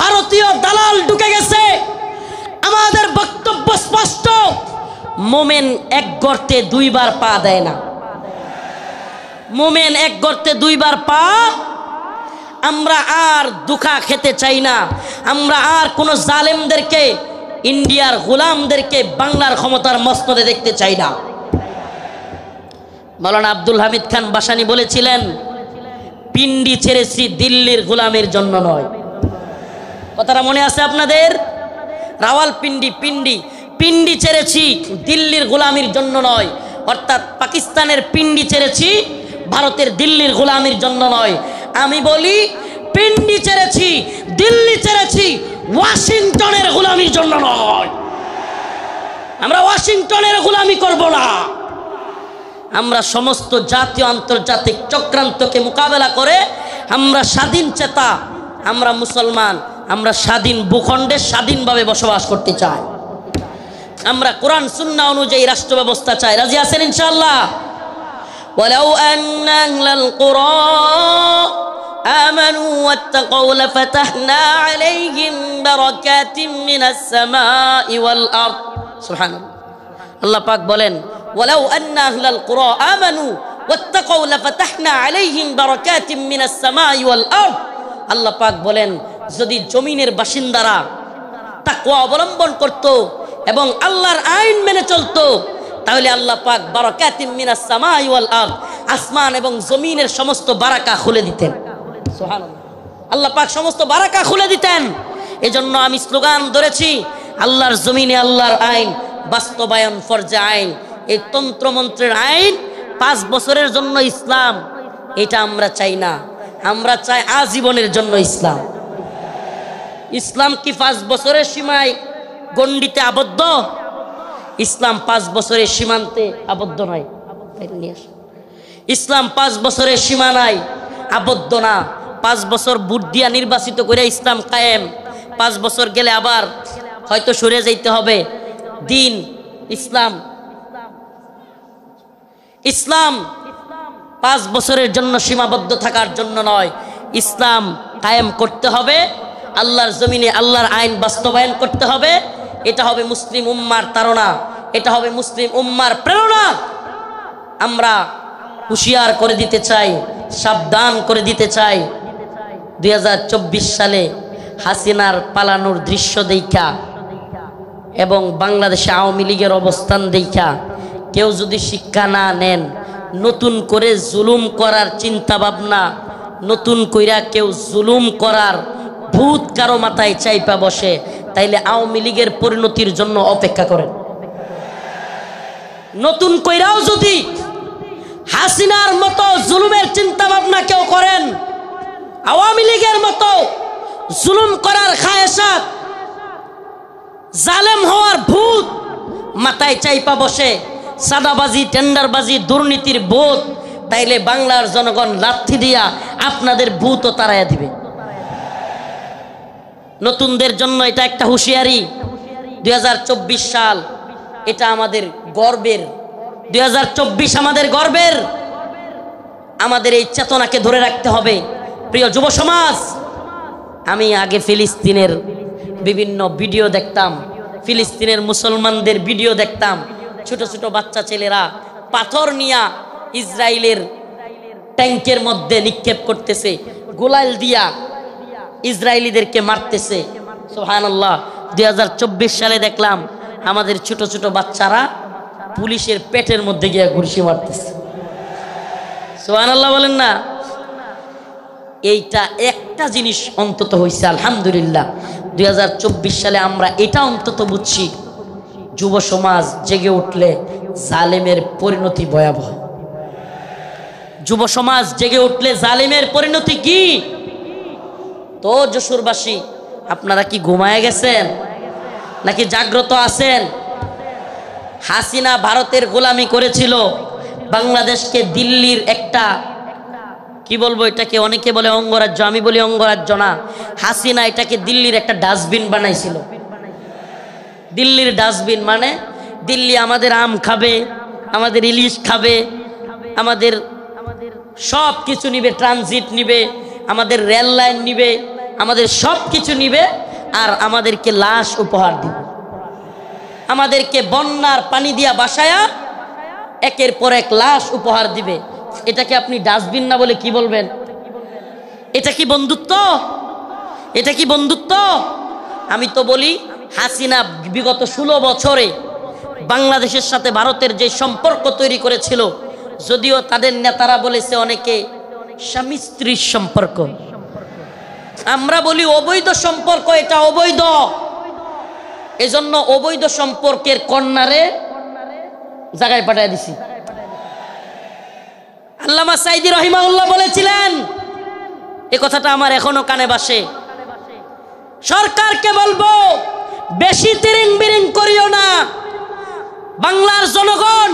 ভারতীয় দালাল ঢুকে গেছে। আমাদের বক্তব্য স্পষ্ট, মোমেন এক গর্তে দুইবার পা দেয় না। মোমেন এক গর্তে দুইবার পা। আমরা আর দুঃখা খেতে চাই না। আমরা আর কোনো জালেমদেরকে, ইন্ডিয়ার গোলামদেরকে বাংলার ক্ষমতার মসনদে দেখতে চাই না। মাওলানা আব্দুল হামিদ খান বাসানী বলেছিলেন, পিন্ডি ছেড়েছি দিল্লির গোলামের জন্য নয়। কথাটা মনে আছে আপনাদের? রাওয়ালপিন্ডি পিন্ডি ছেড়েছি দিল্লির গোলামির জন্য নয়। অর্থাৎ পাকিস্তানের পিন্ডি ছেড়েছি, ভারতের দিল্লির গোলামির জন্য নয়। আমি বলি পিন্ডি ছেড়েছি, দিল্লি ছেড়েছি, ওয়াশিংটনের গোলামির জন্য নয়। আমরা ওয়াশিংটনের গোলামি করব না। আমরা সমস্ত জাতীয় আন্তর্জাতিক চক্রান্তকে মোকাবেলা করে আমরা স্বাধীন চেতা, আমরা মুসলমান, আমরা স্বাধীন ভূখণ্ডে স্বাধীনভাবে বসবাস করতে চাই। আমরা কোরআন সুন্নাহ অনুযায়ী রাষ্ট্র ব্যবস্থা চাই। রাজি আছেন ইনশাআল্লাহ? ওয়ালাউ আন্না আহলাল কুরা আমানু ওয়াত্তাকাউ লাফাতাহনা আলাইহিম বারাকাতিম মিনাস সামাই ওয়াল আরদ। সুবহানাল্লাহ। আল্লাহ পাক বলেন, ওয়ালাউ আন্না আহলাল কুরা আমানু ওয়াত্তাকাউ লাফাতাহনা আলাইহিম বারাকাতিম মিনাস সামাই ওয়াল আরদ। আল্লাহ পাক বলেন, যদি জমিনের বাসিন্দারা তাকওয়া অবলম্বন করত এবং আল্লাহর আইন মেনে চলতো, তাহলে আল্লাহ পাক বারাকাতিম মিনাস সামাই ওয়াল আরদ, আসমান এবং জমিনের সমস্ত বারাকা খুলে দিতেন। সুবহানাল্লাহ। আল্লাহ পাক সমস্ত বারাকা খুলে দিতেন। এজন্য আমি স্লোগান ধরেছি, আল্লাহর জমিনে আল্লাহর আইন বাস্তবায়ন ফরজে আইন। এই তন্ত্রমন্ত্রের আইন 5 বছরের জন্য ইসলাম, এটা আমরা চাই না। আমরা চাই আজীবনের জন্য ইসলাম। ইসলাম কি 5 বছরের সীমায় গণ্ডিতে আবদ্ধ? ইসলাম 5 বছরের সীমান্তে আবদ্ধ নয়। ইসলাম 5 বছরের সীমানায় আবদ্ধ না। 5 বছর ভোট দিয়া নির্বাচিত করে ইসলাম কায়েম। 5 বছর গেলে আবার হয়তো সরে যাইতে হবে। দিন ইসলাম 5 বছরের জন্য সীমাবদ্ধ থাকার জন্য নয়। ইসলাম কায়েম করতে হবে, আল্লাহর জমিনে আল্লাহর আইন বাস্তবায়ন করতে হবে। এটা হবে মুসলিম উম্মার তাড়না, এটা হবে মুসলিম উম্মার প্রেরণা। আমরা হুঁশিয়ার করে দিতে চাই, সাবধান করে দিতে চাই। 2024 সালে হাসিনার পালানোর দৃশ্য দেখা এবং বাংলাদেশে আওয়ামী লীগের অবস্থান দেখা কেউ যদি শিক্ষা না নেন, নতুন করে জুলুম করার চিন্তা ভাবনা, নতুন কইরা কেউ জুলুম করার ভূত কারো মাথায় চাইপা বসে, তাইলে আওয়ামী লীগের পরিণতির জন্য অপেক্ষা করেন। নতুন কইরাও যদি হাসিনার মতো জুলুমের চিন্তা ভাবনা কেউ করেন, আওয়ামী লীগের মতো জুলুম করার খায়েশাত, জালেম হওয়ার ভূত মাথায় চাইপা বসে, সাদাবাজি, টেন্ডারবাজি, দুর্নীতির ভূত, তাইলে বাংলার জনগণ লাথি দিয়া আপনাদের ভূতও তাড়াইয়া দিবে। নতুনদের জন্য এটা একটা হুঁশিয়ারি। 2024 সাল এটা আমাদের গর্বের। 2024 আমাদের গর্বের। আমাদের এই চেতনাকে ধরে রাখতে হবে। প্রিয় যুব সমাজ, আমি আগে ফিলিস্তিনের বিভিন্ন ভিডিও দেখতাম, ফিলিস্তিনের মুসলমানদের ভিডিও দেখতাম। ছোট ছোট বাচ্চা ছেলেরা পাথর নিয়া ইসরায়েলের ট্যাঙ্কের মধ্যে নিক্ষেপ করতেছে, গোলাল দিয়া ইসরায়েলিদেরকে মারতেছে। সুবহানাল্লাহ। 2024 সালে দেখলাম আমাদের ছোট ছোট বাচ্চারা পুলিশের পেটের মধ্যে গিয়ে ঘুষি মারতেছে। সুবহানাল্লাহ বলেন না? এইটা একটা জিনিস অন্তত হয়েছে আলহামদুলিল্লাহ। 2024 সালে আমরা এটা অন্তত বুঝছি, যুব সমাজ জেগে উঠলে জালেমের পরিণতি ভয়াবহ। যুব সমাজ জেগে উঠলে জালেমের পরিণতি কি? তো যশোরবাসী, আপনারা কি ঘুমায় গেছেন নাকি জাগ্রত আছেন? হাসিনা ভারতের গোলামি করেছিল, বাংলাদেশকে দিল্লির একটা কি বলবো, এটাকে অনেকে বলে অঙ্গরাজ্য, আমি বলি অঙ্গরাজ্য না। হাসিনা এটাকে দিল্লির একটা ডাস্টবিন বানাইছিল। দিল্লির ডাস্টবিন মানে দিল্লি আমাদের আম খাবে, আমাদের ইলিশ খাবে, আমাদের সব কিছু নিবে, ট্রানজিট নিবে, আমাদের রেল লাইন নিবে, আমাদের সব কিছু নিবে, আর আমাদেরকে লাশ উপহার দিবে, আমাদেরকে বন্যার পানি দিয়া বাসায়া একের পর এক লাশ উপহার দিবে। এটাকে আপনি ডাস্টবিন না বলে কি বলবেন? এটা কি বন্ধুত্ব? এটা কি বন্ধুত্ব? আমি তো বলি হাসিনা বিগত 16 বছরে বাংলাদেশের সাথে ভারতের যে সম্পর্ক তৈরি করেছিল, যদিও তাদের নেতারা বলেছে অনেকে স্বামী স্ত্রীর সম্পর্ক, আমরা বলি অবৈধ সম্পর্ক, এটা অবৈধ। এজন্য অবৈধ সম্পর্কের কন্যারে জায়গায় পাঠিয়ে দিছি। আল্লামা সাইদি রহিমাহুল্লাহ বলেছিলেন, এই কথাটা আমার এখনো কানে বাসে, সরকারকে বলবো বেশি তিরিং বিরিং করিও না। বাংলার জনগণ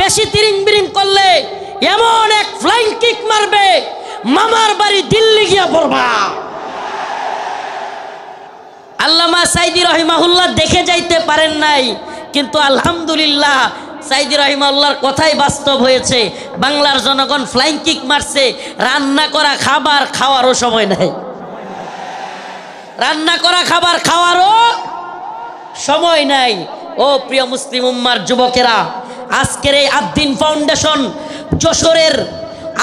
বেশি তিরিং বিরিং করলে এমন এক ফ্লাইং কিক মারবে, মামার বাড়ি দিল্লি গিয়া পড়বা। আল্লামা সাইদি রহিমাহুল্লাহ দেখে যাইতে পারেন নাই, কিন্তু আলহামদুলিল্লাহ সাইদি রহিমাহুল্লাহর কথাই বাস্তব হয়েছে। বাংলার জনগণ ফ্লাইং কিক মারছে, রান্না করা খাবার খাওয়ারও সময় নাই, রান্না করা খাবার খাওয়ারও সময় নাই। ও প্রিয় মুসলিম উম্মার যুবকেরা, আজকের এই আদ্দিন ফাউন্ডেশন যশোরের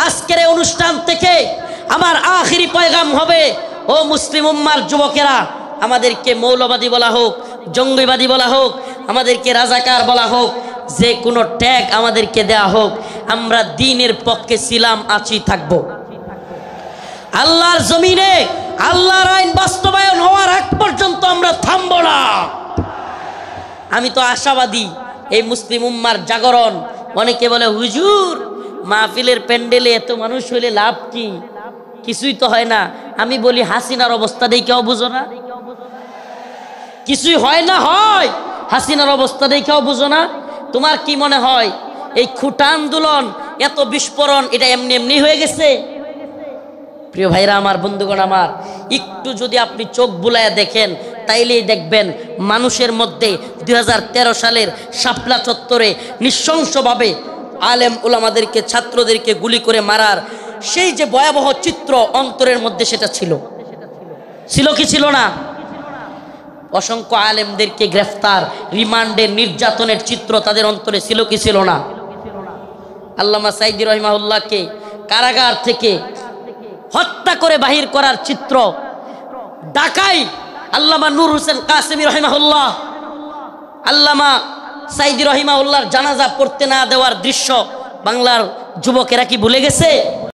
আজকের এই অনুষ্ঠান থেকে আমার আখিরি পয়গাম হবে, ও মুসলিম উম্মার যুবকেরা, আমাদেরকে মৌলবাদী বলা হোক, জঙ্গিবাদী বলা হোক, আমাদেরকে রাজাকার বলা হোক, যে কোনো ট্যাগ আমাদেরকে দেয়া হোক, আমরা দ্বীনের পক্ষে ছিলাম, আছি, থাকবো। আল্লাহর জমিনে আল্লাহর আইন বাস্তবায়ন হওয়ার আগ পর্যন্ত আমরা থামবো না। আমি তো আশাবাদী এই মুসলিম উম্মার জাগরণ। অনেকে বলে হুজুর মাহফিলের প্যান্ডেলে এত মানুষ হইলে লাভ কি? কিছুই তো হয় না। আমি বলি হাসিনার অবস্থা দেখে কেউ বুঝো না? কিছুই হয় না, হয় হাসিনার অবস্থা দেখে কেউ বুঝো না? তোমার কি মনে হয় এই খুঁটা আন্দোলন, এত বিস্ফোরণ, এটা এমনি এমনি হয়ে গেছে? প্রিয় ভাইরা আমার, বন্ধুগণ আমার, একটু যদি আপনি চোখ বুলায়া দেখেন তাইলেই দেখবেন মানুষের মধ্যে 2013 সালের শাপলা চত্বরে নৃশংসভাবে আলেম উলামাদেরকে, ছাত্রদেরকে গুলি করে মারার সেই যে ভয়াবহ চিত্র অন্তরের মধ্যে, সেটা ছিল কি ছিল না? অসংখ্য আলেমদেরকে গ্রেফতার, রিমান্ডের, নির্যাতনের চিত্র তাদের অন্তরে ছিল কি ছিল না? আল্লামা সাইদি রহিমাহুল্লাহকে কারাগার থেকে হত্যা করে বাহির করার চিত্র, ঢাকায় আল্লামা নূর হোসেন কাসেমী রহিমাহুল্লাহ, আল্লামা সাইদি রহিমাহুল্লাহর জানাজা পড়তে না দেওয়ার দৃশ্য বাংলার যুবকেরা কি ভুলে গেছে?